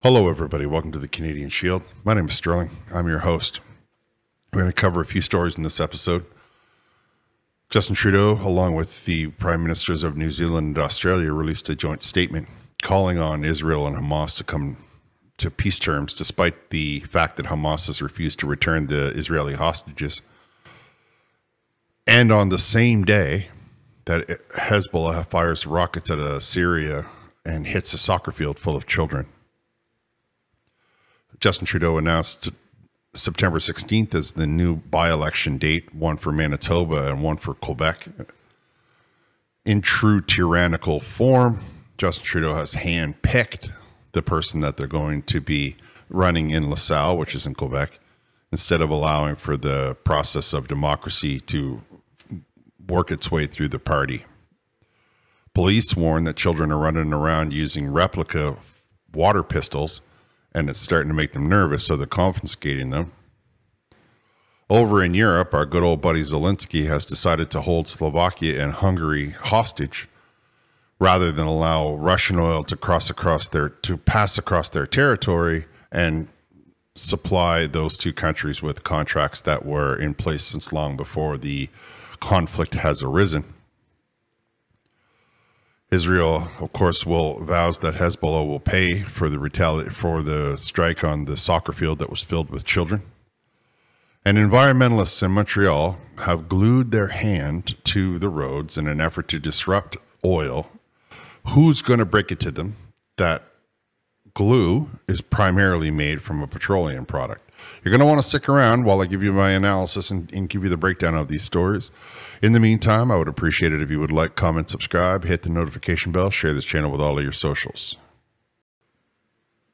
Hello, everybody. Welcome to the Canadian Shield. My name is Sterling. I'm your host. We're going to cover a few stories in this episode. Justin Trudeau, along with the Prime Ministers of New Zealand and Australia, released a joint statement calling on Israel and Hamas to come to peace terms, despite the fact that Hamas has refused to return the Israeli hostages. And on the same day that Hezbollah fires rockets at Syria and hits a soccer field full of children. Justin Trudeau announced September 16th as the new by-election date, one for Manitoba and one for Quebec. In true tyrannical form, Justin Trudeau has hand-picked the person that they're going to be running in LaSalle, which is in Quebec, instead of allowing for the process of democracy to work its way through the party. Police warn that children are running around using replica water pistols, and it's starting to make them nervous, so they're confiscating them. Over in Europe, our good old buddy Zelensky has decided to hold Slovakia and Hungary hostage rather than allow Russian oil to pass across their territory and supply those two countries with contracts that were in place since long before the conflict has arisen. Israel, of course, vows that Hezbollah will pay for the strike on the soccer field that was filled with children. And environmentalists in Montreal have glued their hand to the roads in an effort to disrupt oil. Who's going to break it to them that glue is primarily made from a petroleum product? You're going to want to stick around while I give you my analysis and give you the breakdown of these stories. In the meantime, I would appreciate it if you would like, comment, subscribe, hit the notification bell, share this channel with all of your socials.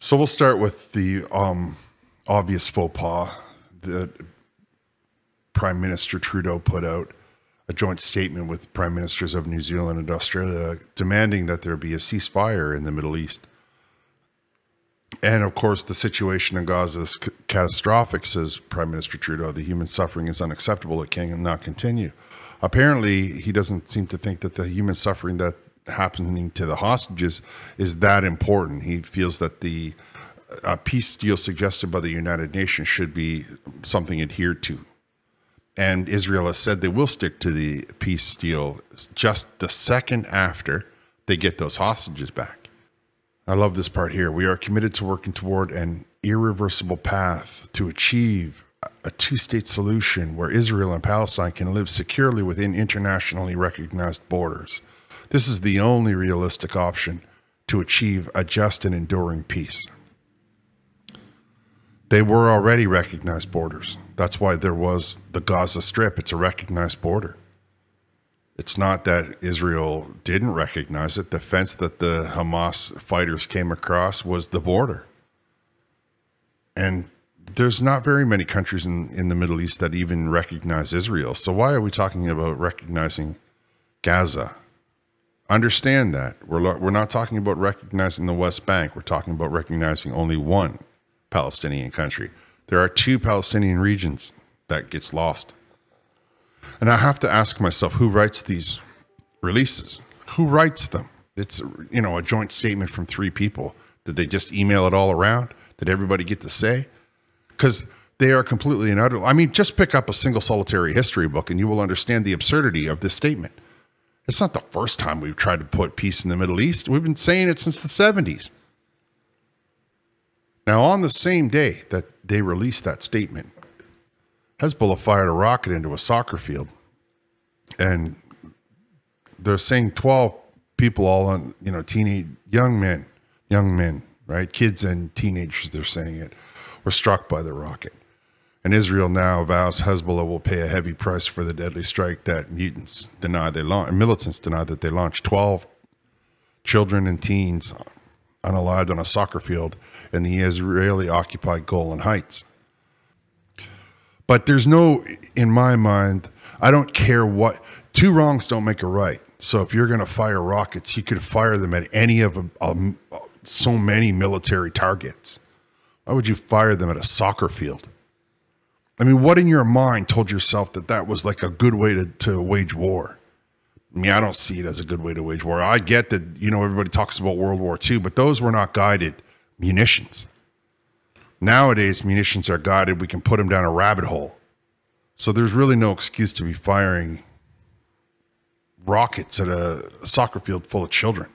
So we'll start with the obvious faux pas that Prime Minister Trudeau put out a joint statement with Prime Ministers of New Zealand and Australia demanding that there be a ceasefire in the Middle East. And of course, the situation in Gaza is catastrophic, says Prime Minister Trudeau. The human suffering is unacceptable. It cannot continue. Apparently, he doesn't seem to think that the human suffering that happening to the hostages is that important. He feels that the peace deal suggested by the United Nations should be something adhered to. And Israel has said they will stick to the peace deal just the second after they get those hostages back. I love this part here. We are committed to working toward an irreversible path to achieve a two-state solution where Israel and Palestine can live securely within internationally recognized borders. This is the only realistic option to achieve a just and enduring peace. They were already recognized borders. That's why there was the Gaza Strip. It's a recognized border. It's not that Israel didn't recognize it. The fence that the Hamas fighters came across was the border. And there's not very many countries in the Middle East that even recognize Israel. So why are we talking about recognizing Gaza? Understand that. We're not talking about recognizing the West Bank. We're talking about recognizing only one Palestinian country. There are two Palestinian regions that gets lost. And I have to ask myself, who writes these releases? Who writes them? It's, a joint statement from three people. Did they just email it all around? Did everybody get to say? Because they are completely and utterly. I mean, just pick up a single solitary history book and you will understand the absurdity of this statement. It's not the first time we've tried to put peace in the Middle East. We've been saying it since the 70s. Now, on the same day that they released that statement, Hezbollah fired a rocket into a soccer field, and they're saying 12 people, all on, teenage young men, right? Kids and teenagers, they're saying it, were struck by the rocket. And Israel now vows Hezbollah will pay a heavy price for the deadly strike that militants deny that they launched. 12 children and teens unalived on a soccer field in the Israeli-occupied Golan Heights. But there's in my mind, I don't care what, two wrongs don't make a right. So if you're going to fire rockets, you could fire them at any of so many military targets. Why would you fire them at a soccer field? I mean, what in your mind told yourself that that was like a good way to wage war? I mean, I don't see it as a good way to wage war. I get that, everybody talks about World War II, but those were not guided munitions. Nowadays, munitions are guided. We can put them down a rabbit hole. So there's really no excuse to be firing rockets at a soccer field full of children,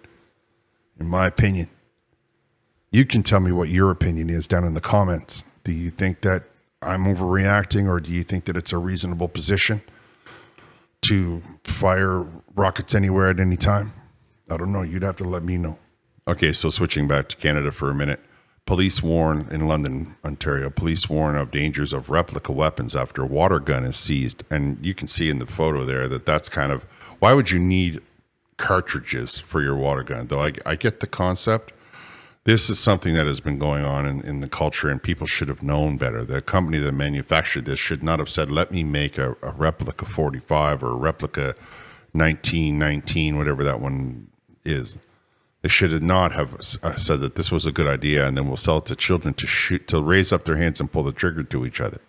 in my opinion. You can tell me what your opinion is down in the comments. Do you think that I'm overreacting, or do you think that it's a reasonable position to fire rockets anywhere at any time? I don't know. You'd have to let me know. Okay, so switching back to Canada for a minute. Police warn in London, Ontario, police warn of dangers of replica weapons after a water gun is seized. And you can see in the photo there that that's kind of, why would you need cartridges for your water gun? Though I get the concept. This is something that has been going on in the culture, and people should have known better. The company that manufactured this should not have said, let me make a replica 45 or a replica 1919, whatever that one is. They should have not have said that this was a good idea, and then we'll sell it to children to shoot, to raise up their hands and pull the trigger to each other.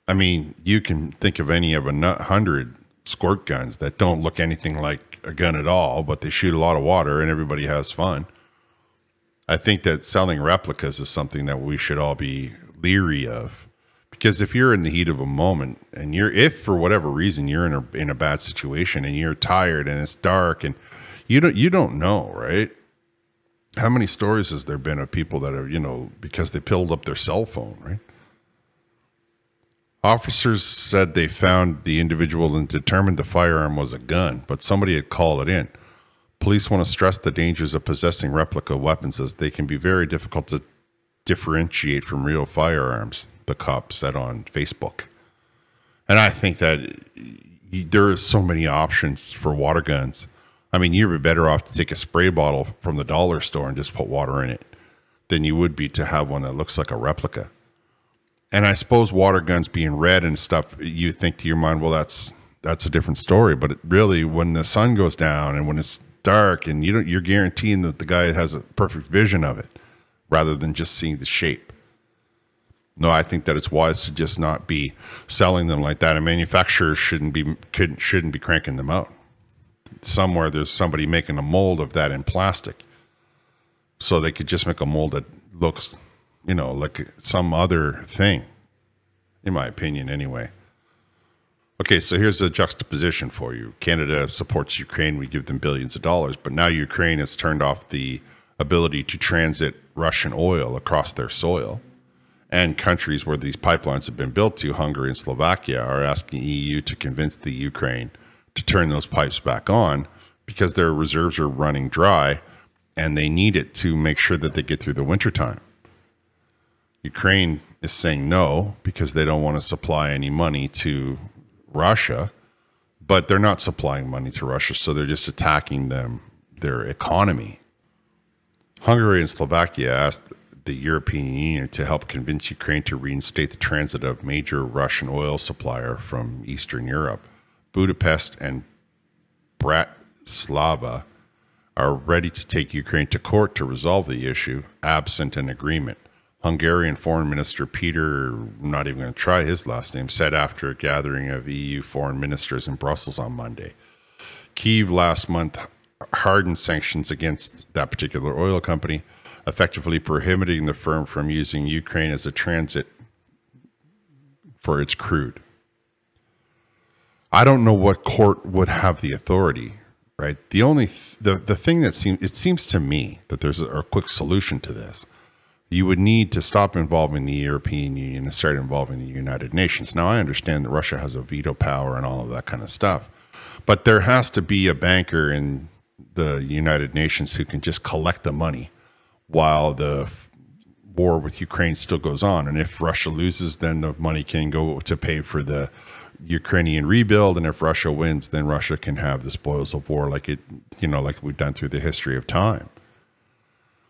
I mean, you can think of any of 100 squirt guns that don't look anything like a gun at all, but they shoot a lot of water and everybody has fun. I think that selling replicas is something that we should all be leery of, because if you're in the heat of a moment and if for whatever reason you're in a bad situation and you're tired and it's dark and you don't know, right? How many stories has there been of people that are, because they pilled up their cell phone, right? Officers said they found the individual and determined the firearm was a gun, but somebody had called it in. Police want to stress the dangers of possessing replica weapons, as they can be very difficult to differentiate from real firearms, the cop said on Facebook. And I think that there is so many options for water guns. I mean, you'd be better off to take a spray bottle from the dollar store and just put water in it than you would be to have one that looks like a replica. And I suppose water guns being red and stuff, you think to your mind, well, that's a different story. But really, when the sun goes down and when it's dark, and you're guaranteeing that the guy has a perfect vision of it rather than just seeing the shape. No, I think that it's wise to just not be selling them like that, and manufacturers shouldn't be cranking them out. Somewhere there's somebody making a mold of that in plastic, so they could just make a mold that looks, like some other thing, in my opinion, anyway. Okay, so here's a juxtaposition for you. Canada supports Ukraine. We give them billions of dollars, but now Ukraine has turned off the ability to transit Russian oil across their soil. And countries where these pipelines have been built to, Hungary and Slovakia, are asking EU to convince the Ukraine to turn those pipes back on because their reserves are running dry and they need it to make sure that they get through the wintertime. Ukraine is saying no because they don't want to supply any money to Russia, but they're not supplying money to Russia, so they're just attacking their economy. Hungary and Slovakia asked the European Union to help convince Ukraine to reinstate the transit of major Russian oil supplier from Eastern Europe. Budapest and Bratislava are ready to take Ukraine to court to resolve the issue, absent an agreement. Hungarian Foreign Minister Peter, I'm not even going to try his last name, said after a gathering of EU foreign ministers in Brussels on Monday. Kyiv last month hardened sanctions against that particular oil company, effectively prohibiting the firm from using Ukraine as a transit for its crude. I don't know what court would have the authority, right? The thing that seems to me that there's a quick solution to this. You would need to stop involving the European Union and start involving the United Nations. Now, I understand that Russia has a veto power and all of that kind of stuff, but there has to be a banker in the United Nations who can just collect the money while the war with Ukraine still goes on. And if Russia loses, then the money can go to pay for the Ukrainian rebuild. And if Russia wins, then Russia can have the spoils of war like we've done through the history of time.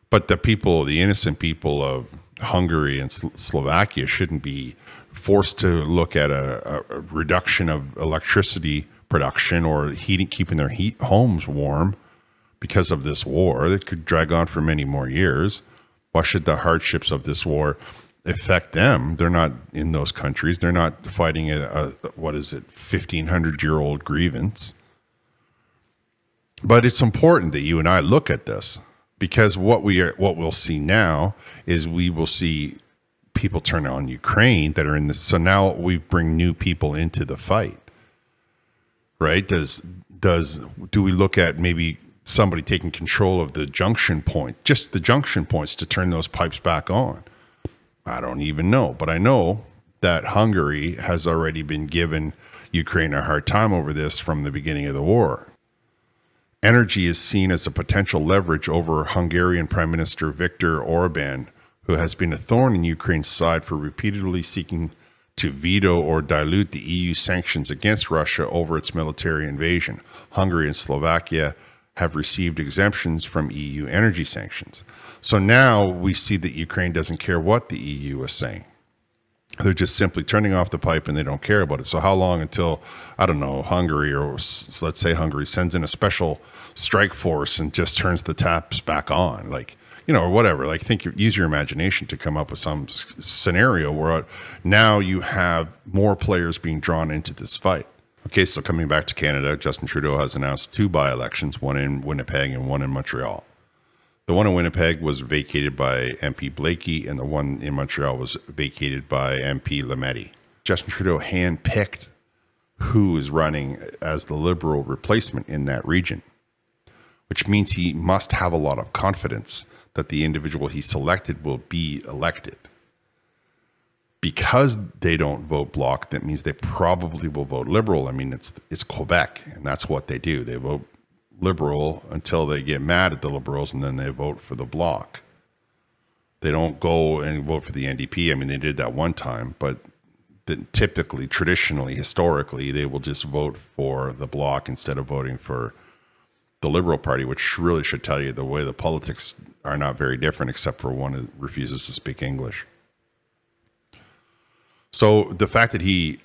But the innocent people of Hungary and Slovakia shouldn't be forced to look at a reduction of electricity production or keeping their homes warm because of this war that could drag on for many more years. Why should the hardships of this war affect them? They're not in those countries. They're not fighting a 1,500-year-old grievance. But it's important that you and I look at this, Because what we'll see now is we will see people turn on Ukraine that are in this. So now we bring new people into the fight, right? Do we look at maybe somebody taking control of the junction point, just the junction points, to turn those pipes back on? I don't even know, but I know that Hungary has already been giving Ukraine a hard time over this from the beginning of the war. Energy is seen as a potential leverage over Hungarian Prime Minister Viktor Orban, who has been a thorn in Ukraine's side for repeatedly seeking to veto or dilute the EU sanctions against Russia over its military invasion. Hungary and Slovakia have received exemptions from EU energy sanctions. So now we see that Ukraine doesn't care what the EU is saying. They're just simply turning off the pipe and they don't care about it. So how long until, I don't know, Hungary, or let's say Hungary, sends in a special strike force and just turns the taps back on, like, you know, or whatever. Like, use your imagination to come up with some scenario where now you have more players being drawn into this fight. Okay, so coming back to Canada, Justin Trudeau has announced 2 by-elections, one in Winnipeg and one in Montreal. The one in Winnipeg was vacated by MP Blakey, and the one in Montreal was vacated by MP Lametti. Justin Trudeau handpicked who is running as the Liberal replacement in that region, which means he must have a lot of confidence that the individual he selected will be elected. Because they don't vote Bloc, that means they probably will vote Liberal. I mean, it's Quebec, and that's what they do. They vote Liberal until they get mad at the Liberals, and then they vote for the Bloc. They don't go and vote for the NDP. I mean, they did that one time, but typically, traditionally, historically, they will just vote for the Bloc instead of voting for the Liberal Party, which really should tell you the way the politics are not very different, except for one who refuses to speak English. So the fact that he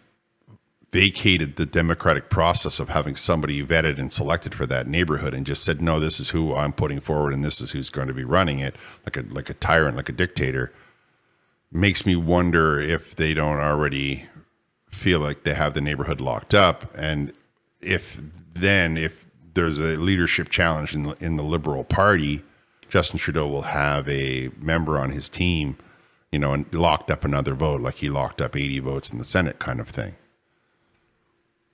vacated the democratic process of having somebody vetted and selected for that neighborhood and just said, no, this is who I'm putting forward and this is who's going to be running it, like a tyrant, like a dictator, makes me wonder if they don't already feel like they have the neighborhood locked up. And if there's a leadership challenge in the Liberal Party, Justin Trudeau will have a member on his team, you know, and locked up another vote, like he locked up 80 votes in the Senate kind of thing.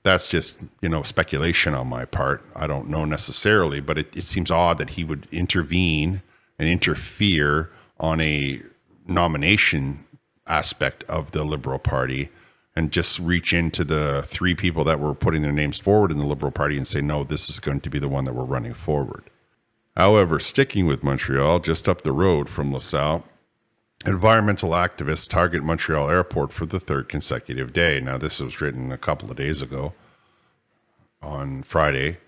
That's just, you know, speculation on my part. I don't know necessarily, but it seems odd that he would intervene and interfere on a nomination aspect of the Liberal Party and just reach into the 3 people that were putting their names forward in the Liberal Party and say, no, this is going to be the one that we're running forward. However, sticking with Montreal, just up the road from LaSalle, environmental activists target Montreal airport for the 3rd consecutive day. Now, this was written a couple of days ago on Friday.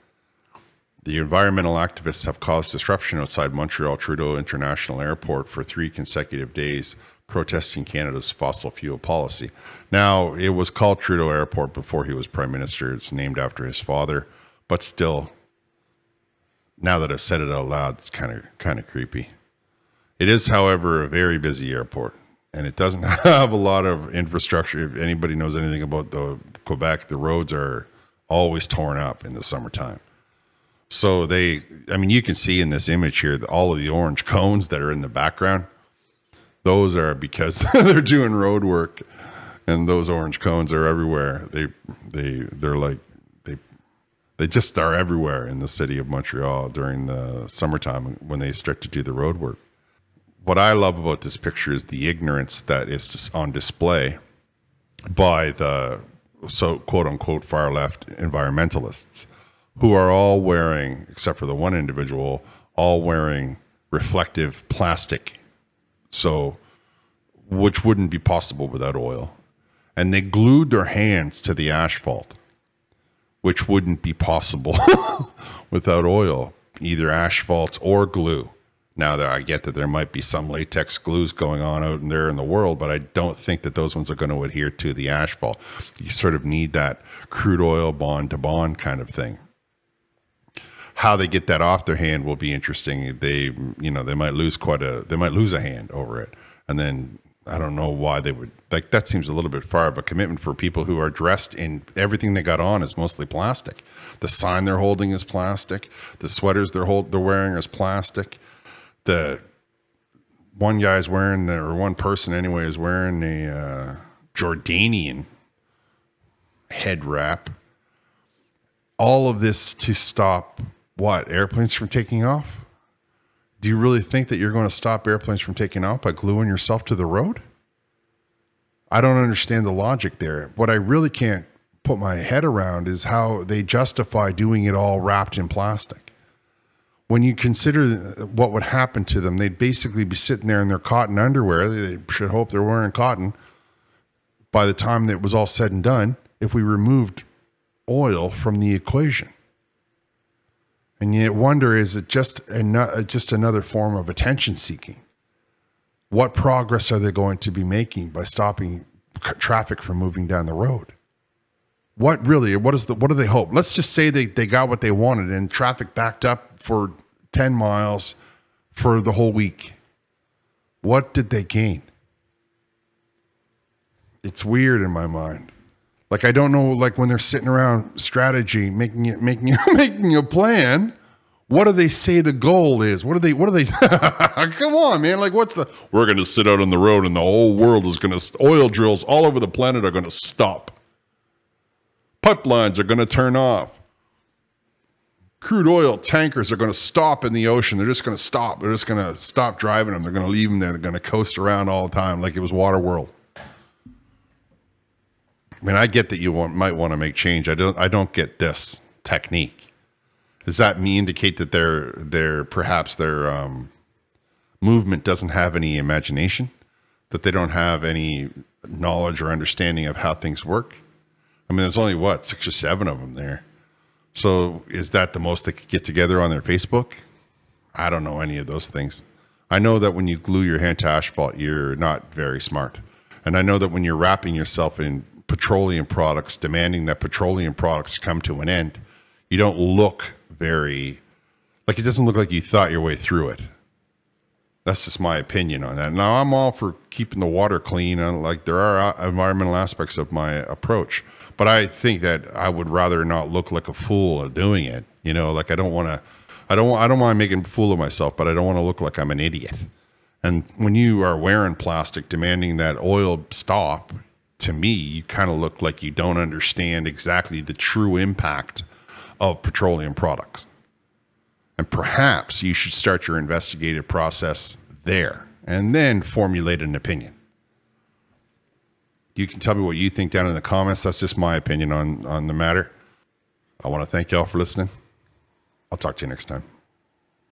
The environmental activists have caused disruption outside Montreal Trudeau International Airport for 3 consecutive days, protesting Canada's fossil fuel policy. Now, it was called Trudeau Airport before he was Prime Minister. It's named after his father, but still, now that I've said it out loud, it's kind of creepy. It is, however, a very busy airport, and it doesn't have a lot of infrastructure. If anybody knows anything about the Quebec, the roads are always torn up in the summertime. So I mean, you can see in this image here, all of the orange cones that are in the background, those are because they're doing road work, and those orange cones are everywhere. They just are everywhere in the city of Montreal during the summertime when they start to do the road work. What I love about this picture is the ignorance that is just on display by the quote unquote far left environmentalists, who are all wearing, except for the one individual, all wearing reflective plastic, so which wouldn't be possible without oil. And they glued their hands to the asphalt, which wouldn't be possible without oil, either asphalt or glue. Now, I get that there might be some latex glues going on out there in the world, but I don't think that those ones are going to adhere to the asphalt. You sort of need that crude oil bond-to-bond kind of thing. How they get that off their hand will be interesting. They might lose a hand over it, and then I don't know why they would. Like, that seems a little bit far of a commitment for people who are dressed in everything they got on is mostly plastic. The sign they're holding is plastic. The sweaters they're wearing is plastic. the one guy's wearing, or one person anyway, is wearing a Jordanian head wrap. All of this to stop what? Airplanes from taking off? Do you really think that you're going to stop airplanes from taking off by gluing yourself to the road? I don't understand the logic there. What I really can't put my head around is how they justify doing it all wrapped in plastic. When you consider what would happen to them, they'd basically be sitting there in their cotton underwear. They should hope they're wearing cotton by the time that it was all said and done, if we removed oil from the equation. And you wonder, is it just another form of attention seeking? What progress are they going to be making by stopping traffic from moving down the road? What do they hope? Let's just say they got what they wanted and traffic backed up for 10 miles for the whole week. What did they gain? It's weird in my mind. Like, I don't know, like when they're sitting around strategy, making a plan, what do they say the goal is? What do they, come on, man. Like, we're going to sit out on the road and the whole world is going to, oil drills all over the planet are going to stop. Pipelines are going to turn off. Crude oil tankers are going to stop in the ocean. They're just going to stop. They're just going to stop driving them. They're going to leave them there. They're going to coast around all the time like it was Waterworld. I mean, I get that you might want to make change. I don't get this technique. Does that indicate that perhaps their movement doesn't have any imagination? That they don't have any knowledge or understanding of how things work? I mean, there's only 6 or 7 of them there. So is that the most they could get together on their Facebook? I don't know any of those things. I know that when you glue your hand to asphalt, you're not very smart. And I know that when you're wrapping yourself in petroleum products, demanding that petroleum products come to an end, you don't look it doesn't look like you thought your way through it. That's just my opinion on that. Now, I'm all for keeping the water clean, and like there are environmental aspects of my approach, but I think that I would rather not look like a fool doing it. You know, like I don't mind making a fool of myself, but I don't want to look like I'm an idiot. And when you are wearing plastic, demanding that oil stop, to me, you kind of look like you don't understand exactly the true impact of petroleum products. And perhaps you should start your investigative process there and then formulate an opinion. You can tell me what you think down in the comments. That's just my opinion on the matter. I want to thank y'all for listening. I'll talk to you next time.